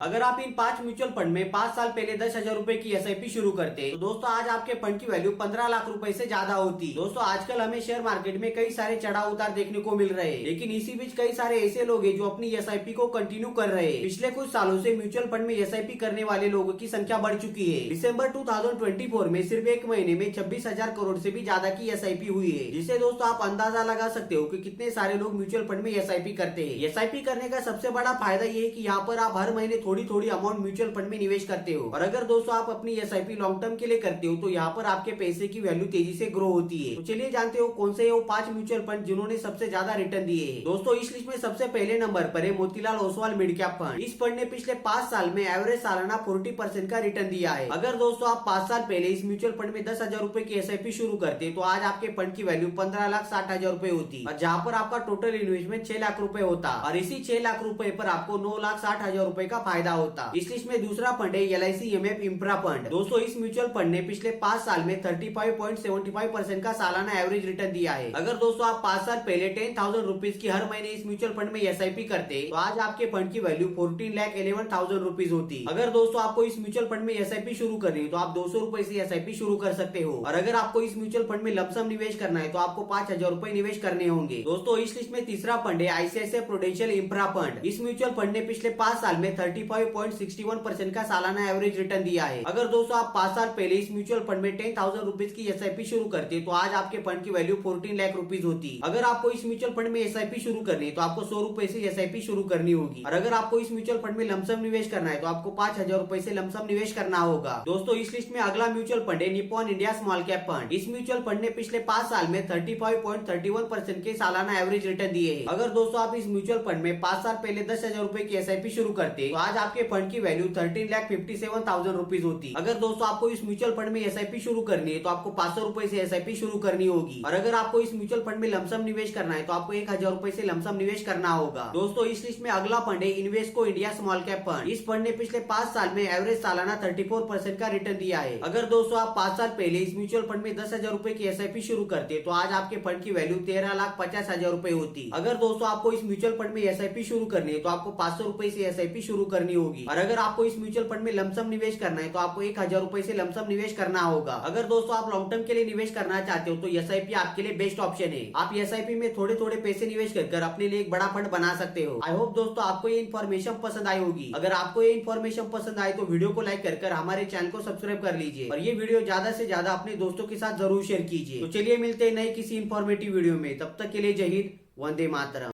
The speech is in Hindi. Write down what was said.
अगर आप इन 5 म्यूचुअल फंड में 5 साल पहले 10,000 रुपए की एसआईपी शुरू करते तो दोस्तों आज आपके फंड की वैल्यू 15 लाख रुपए से ज्यादा होती। दोस्तों आजकल हमें शेयर मार्केट में कई सारे चढ़ाव उतार देखने को मिल रहे हैं, लेकिन इसी बीच कई सारे ऐसे लोग हैं जो अपनी एसआईपी को कंटिन्यू कर रहे हैं। पिछले कुछ सालों से म्यूचुअल फंड में एसआईपी करने वाले लोगों की संख्या बढ़ चुकी है। दिसंबर 2024 में सिर्फ एक महीने में 26,000 करोड़ से भी ज्यादा की एसआईपी हुई है, जिससे दोस्तों आप अंदाजा लगा सकते हो कि कितने सारे लोग म्यूचुअल फंड में एसआईपी करते हैं। एसआईपी करने का सबसे बड़ा फायदा ये है कि यहाँ पर आप हर महीने थोड़ी थोड़ी अमाउंट म्यूचुअल फंड में निवेश करते हो, और अगर दोस्तों आप अपनी एसआईपी लॉन्ग टर्म के लिए करते हो तो यहाँ पर आपके पैसे की वैल्यू तेजी से ग्रो होती है। तो चलिए जानते हो कौन से वो 5 म्यूचुअल फंड जिन्होंने सबसे ज्यादा रिटर्न दिए हैं। दोस्तों इस लिस्ट में सबसे पहले नंबर पर है Motilal Oswal mid cap fund. इस फंड ने पिछले 5 साल में एवरेज सालाना 40% का रिटर्न दिया है। अगर दोस्तों आप 5 साल पहले इस म्यूचुअल फंड में 10,000 रुपए की एसआईपी शुरू करते तो आज आपके फंड की वैल्यू 15,60,000 रुपए होती, और जहाँ पर आपका टोटल इन्वेस्टमेंट 6 लाख रुपए होता, और इसी 6 लाख रुपए पर आपको 9,60,000 रुपए का फायदा होता। इस लिस्ट में दूसरा फंड है LIC MF इंफ्रा फंड। दोस्तों इस म्यूचुअल फंड ने पिछले 5 साल में 35.75% का सालाना एवरेज रिटर्न दिया है। अगर दोस्तों आप 5 साल पहले 10,000 रुपीज की हर महीने इस म्यूचुअल फंड में एसआईपी करते तो आज आपके फंड की वैल्यू 14,11,000 रुपीज होती। अगर दोस्तों आपको इस म्यूचुअल फंड में एसआईपी शुरू करनी है तो आप 200 रुपए से एसआईपी शुरू कर सकते हो, और अगर आपको इस म्यूचुअल फंड में लमसम निवेश करना है तो आपको 5,000 रुपए निवेश करने होंगे। दोस्तों इस लिस्ट में तीसरा फंड है ICICI प्रूडेंशियल इंफ्रा फंड। इस म्यूचुअल फंड ने पिछले 5 साल में 35.61% का सालाना एवरेज रिटर्न दिया है। अगर दोस्तों आप 5 साल पहले इस म्यूचुअल फंड में 10,000 रुपीज की एसआईपी शुरू करते तो आज आपके फंड की वैल्यू 14 लाख रुपीज होती। अगर आपको इस म्यूचुअल फंड में एसआईपी शुरू करनी है तो आपको 100 रुपए से एसआईपी शुरू करनी होगी, और अगर आपको इस म्यूचुअल फंड में लमसम निवेश करना है तो आपको 5,000 रुपए से लमसम निवेश करना होगा। दोस्तों इस लिस्ट में अगला म्यूचुअल फंड है Nippon India small cap fund. इस म्यूचुअल फंड ने पिछले 5 साल में 35.31% के सालाना एवरेज रिटर्न दिए है। अगर दोस्तों आप इस म्यूचुअल फंड में 5 साल पहले 10,000 रुपए की एसआईपी शुरू करते तो आज आपके फंड की वैल्यू 13,57,000 रुपीज होती। अगर दोस्तों आपको इस म्यूचुअल फंड में एसआईपी शुरू करनी है तो आपको 500 रुपए से एसआईपी शुरू करनी होगी, और अगर आपको इस म्यूचुअल फंड में लमसम निवेश करना है तो आपको 1,000 रुपए से लमसम निवेश करना होगा। दोस्तों इस लिस्ट में अगला फंड है Invesco India small cap fund. इस फंड ने पिछले 5 साल में एवरेज सालाना 34% का रिटर्न दिया है। अगर दोस्तों आप 5 साल पहले इस म्यूचुअल फंड में 10,000 रुपए की एसआईपी शुरू करते तो आज आपके फंड की वैल्यू 13,50,000 रुपए होती। अगर दोस्तों आपको इस म्यूचुअल फंड में एसआईपी शुरू करनी है तो आपको 500 रुपए से एसआईपी शुरू करनी होगी, और अगर आपको इस म्यूचुअल फंड में लमसम निवेश करना है तो आपको 1,000 रुपए से लमसम निवेश करना होगा। अगर दोस्तों आप लॉन्ग टर्म के लिए निवेश करना चाहते हो तो एसआईपी आपके लिए बेस्ट ऑप्शन है। आप एसआईपी में थोड़े थोड़े पैसे निवेश कर अपने लिए एक बड़ा फंड बना सकते हो। आई होप दोस्तों आपको ये इन्फॉर्मेशन पसंद आई होगी। अगर आपको ये इन्फॉर्मेशन पसंद आए तो वीडियो को लाइक कर हमारे चैनल को सब्सक्राइब कर लीजिए, और ये वीडियो ज्यादा से ज्यादा अपने दोस्तों के साथ जरूर शेयर कीजिए। तो चलिए मिलते हैं नए किसी इन्फॉर्मेटिव वीडियो में, तब तक के लिए जय हिंद, वंदे मातरम।